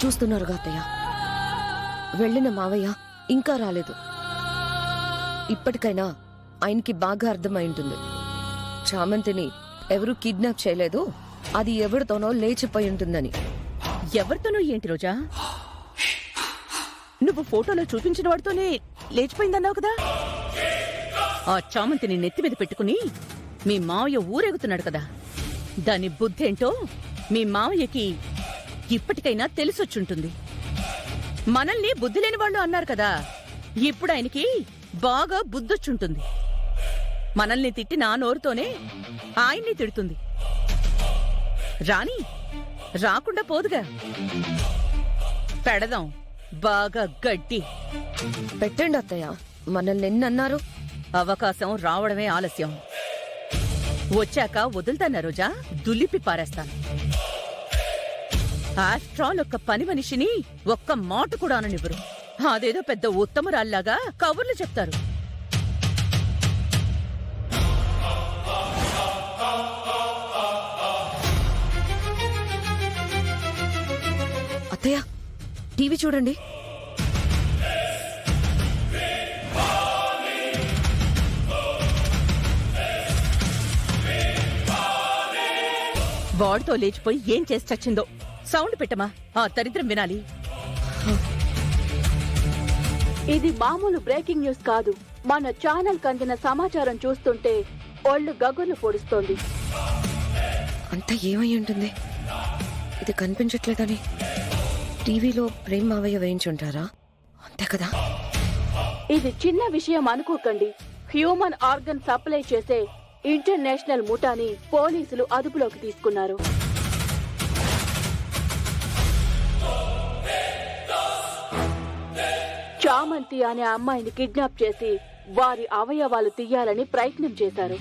చూస్తున్నారుగా అత్తయ్య, వెళ్ళిన మావయ్య ఇంకా రాలేదు. ఇప్పటికైనా ఆయనకి బాగా అర్థమై ఉంటుంది, చామంతిని ఎవరూ కిడ్నాప్ చేయలేదు, అది ఎవరితోనో లేచిపోయి ఉంటుందని. ఎవరితోనో ఏంటి రోజా? నువ్వు ఫోటోలో చూపించిన వాడితోనే లేచిపోయిందన్నావు కదా. ఆ చామంతిని నెత్తిమీద పెట్టుకుని మీ మావయ్య ఊరేగుతున్నాడు కదా, దాని బుద్ధేంటో మీ మావయ్యకి ఇప్పటికైనా తెలిసొచ్చుంటుంది. మనల్ని బుద్ధి లేని వాళ్ళు అన్నారు కదా, ఇప్పుడు ఆయనకి బాగా బుద్ధొచ్చుంటుంది. మనల్ని తిట్టిన నోరుతోనే ఆయన్ని తిడుతుంది. రాని రాకుండా పోదుగా, పెడదాం బాగా గడ్డి. పెట్టండి అత్తయ్య, మనల్ని ఎన్నన్నారు. అవకాశం రావడమే ఆలస్యం. వచ్చాక వదులుతానా రోజా, దులిపి పారేస్తాను. ఆఫ్ట్రాల్ ఒక్క పని మనిషిని ఒక్క మాట కూడా అననివ్వరు. అదేదో పెద్ద ఉత్తమరాల్లాగా కబుర్లు చెప్తారు. అత్తయ్య, టీవీ చూడండి. వాడితో లేచిపోయి ఏం చేసి చచ్చిందో సౌండ్ పెట్టమా, ఆ దరిద్రం వినాలి. ఇది మామూలు బ్రేకింగ్ న్యూస్ కాదు. మన ఛానల్ కందిన సమాచారం చూస్తుంటే ఒళ్ళు గగులు పొడుస్తోంది. అంతా ఏమై ఉంటుంది? ఇది కనిపించట్లేదని టీవీలో ప్రేమ్ మావయ్య వేయించుంటారా? అంతే కదా. ఇది చిన్న విషయం అనుకోకండి. హ్యూమన్ ఆర్గన్ సప్లై చేసే ఇంటర్నేషనల్ ముఠాని పోలీసులు అదుపులోకి తీసుకున్నారు. చామంతి అనే అమ్మాయిని కిడ్నాప్ చేసి వారి అవయవాలు తీయాలని ప్రయత్నం చేశారు.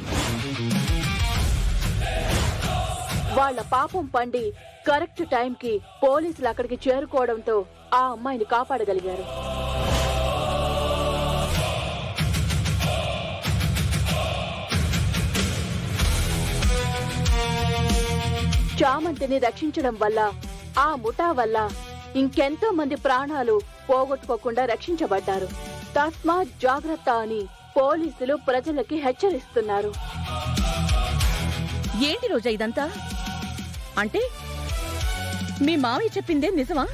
వాళ్ల పాపం పండి కరెక్ట్ టైంకి పోలీసులు అక్కడికి చేరుకోవడంతో ఆ అమ్మాయిని కాపాడగలిగారు. చామంతిని రక్షించడం వల్ల, ఆ ముఠా వల్ల ఇంకెంతో మంది ప్రాణాలు పోగొట్టుకోకుండా రక్షించబడ్డారు. తస్మాత్ జాగ్రత్త అని పోలీసులు ప్రజలకి హెచ్చరిస్తున్నారు. ఏంటి రోజా ఇదంతా? అంటే మీ మావయ్య చెప్పిందే నిజమా?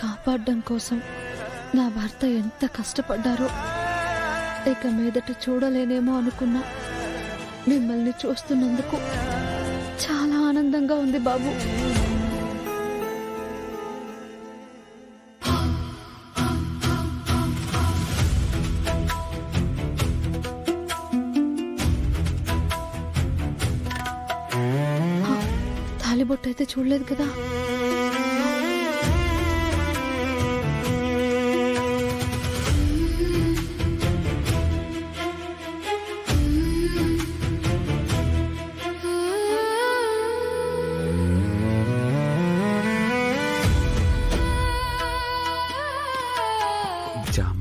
కాపాడడం కోసం నా భర్త ఎంత కష్టపడ్డారో ఇక మీదట చూడలేనేమో అనుకున్నా. మిమ్మల్ని చూస్తున్నందుకు చాలా ఆనందంగా ఉంది బాబు. తాలిబొట్టు అయితే చూడలేదు కదా.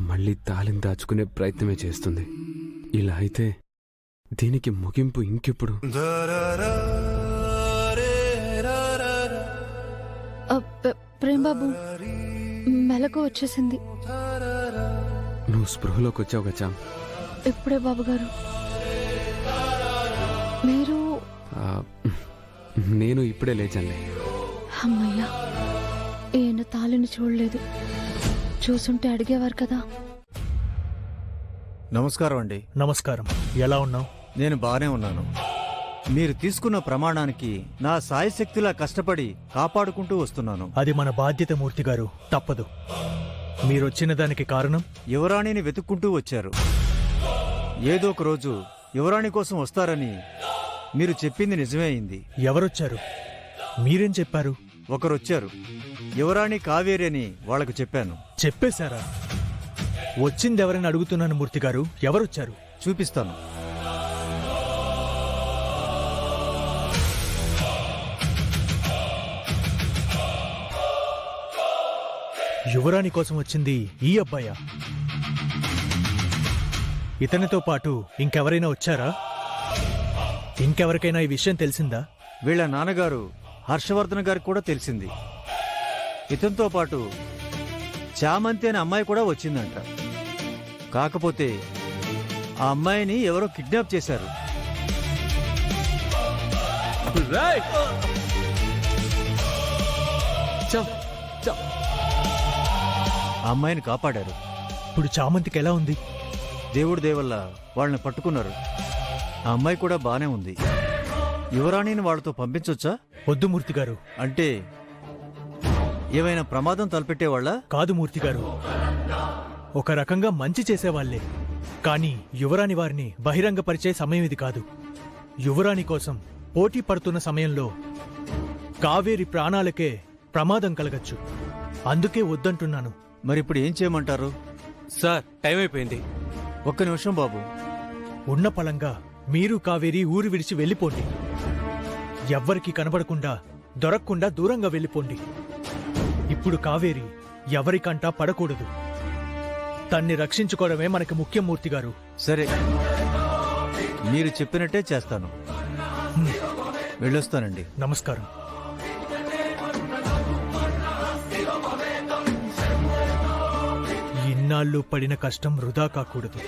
మళ్ళీ తాళిని దాచుకునే ప్రయత్నమే చేస్తుంది. ఇలా అయితే దీనికి ముగింపు ఇంకెప్పుడు? ప్రేమ్ బాబు, మెలకు వచ్చేసింది. నువ్వు స్పృహలోకి వచ్చావు గచ్చా? ఇప్పుడే బాబు గారు. మీరు? నేను ఇప్పుడే లేచానులే. అమ్మయ్యా, ఈయన తాళిని చూడలేదు. చూసుంటే అడిగేవారు కదా. నమస్కారం అండి. నమస్కారం. ఎలా ఉన్నావు? నేను బానే ఉన్నాను. మీరు తీసుకున్న ప్రమాణానికి నా సాయశక్తిలా కష్టపడి కాపాడుకుంటూ వస్తున్నాను. అది మన బాధ్యత మూర్తి గారు, తప్పదు. మీరొచ్చిన దానికి కారణం? యువరాణిని వెతుక్కుంటూ వచ్చారు. ఏదో ఒక రోజు యువరాణి కోసం వస్తారని మీరు చెప్పింది నిజమే అయింది. ఎవరొచ్చారు? మీరేం చెప్పారు? ఒకరొచ్చారు. యువరాణి కావేరి అని వాళ్లకు చెప్పాను. చెప్పేశారా? వచ్చిందెవరని అడుగుతున్నాను మూర్తి గారు. ఎవరొచ్చారు? చూపిస్తాను. యువరాణి కోసం వచ్చింది ఈ అబ్బాయా? ఇతనితో పాటు ఇంకెవరైనా వచ్చారా? ఇంకెవరికైనా ఈ విషయం తెలిసిందా? వీళ్ళ నాన్నగారు హర్షవర్ధన్ గారికి కూడా తెలిసింది. ఇతనితో పాటు చామంతి అనే అమ్మాయి కూడా వచ్చిందంట. కాకపోతే ఆ అమ్మాయిని ఎవరో కిడ్నాప్ చేశారు. రేయ్! చ- చ- ఆ అమ్మాయిని కాపాడారు. ఇప్పుడు చామంతికి ఎలా ఉంది? దేవుడి దేవల్ల వాళ్ళని పట్టుకున్నారు. ఆ అమ్మాయి కూడా బానే ఉంది. యువరాణిని వాళ్ళతో పంపించొచ్చా? వద్దు మూర్తి గారు. అంటే ఏమైనా ప్రమాదం తలపెట్టేవాళ్ళ? కాదు మూర్తి గారు, ఒక రకంగా మంచి చేసేవాళ్లే. కానీ యువరాణి వారిని బహిరంగపరిచే సమయం ఇది కాదు. యువరాణి కోసం పోటీ పడుతున్న సమయంలో కావేరి ప్రాణాలకే ప్రమాదం కలగచ్చు. అందుకే వద్దంటున్నాను. మరిప్పుడు ఏం చేయమంటారు? సార్ టైం అయిపోయింది. ఒక్క నిమిషం బాబు. ఉన్న పళంగా మీరు కావేరి ఊరు విడిచి వెళ్ళిపోండి. ఎవ్వరికీ కనబడకుండా దొరక్కుండా దూరంగా వెళ్ళిపోండి. ఇప్పుడు కావేరి ఎవరికంటా పడకూడదు. తన్ని రక్షించుకోవడమే మనకి ముఖ్యం మూర్తి గారు. సరే, మీరు చెప్పినట్టే చేస్తాను. వెళ్ళొస్తానండి. నమస్కారం. ఇన్నాళ్ళు పడిన కష్టం వృధా కాకూడదు.